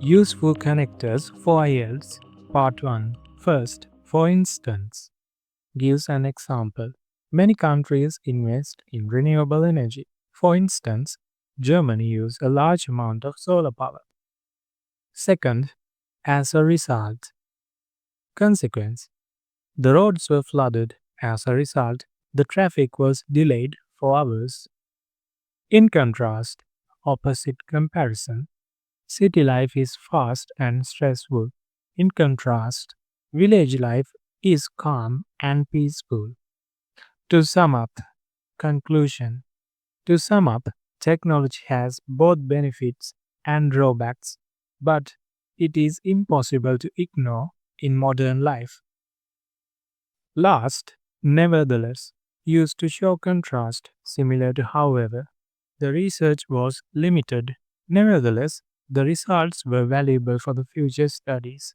Useful connectors for IELTS Part 1. First, for instance, gives an example. Many countries invest in renewable energy. For instance, Germany uses a large amount of solar power. Second, as a result, consequence. The roads were flooded. As a result, the traffic was delayed for hours. In contrast, opposite comparison. City life is fast and stressful. In contrast, village life is calm and peaceful. To sum up, conclusion. To sum up, technology has both benefits and drawbacks, but it is impossible to ignore in modern life. Last, nevertheless, used to show contrast, similar to however. The research was limited. Nevertheless, the results were valuable for the future studies.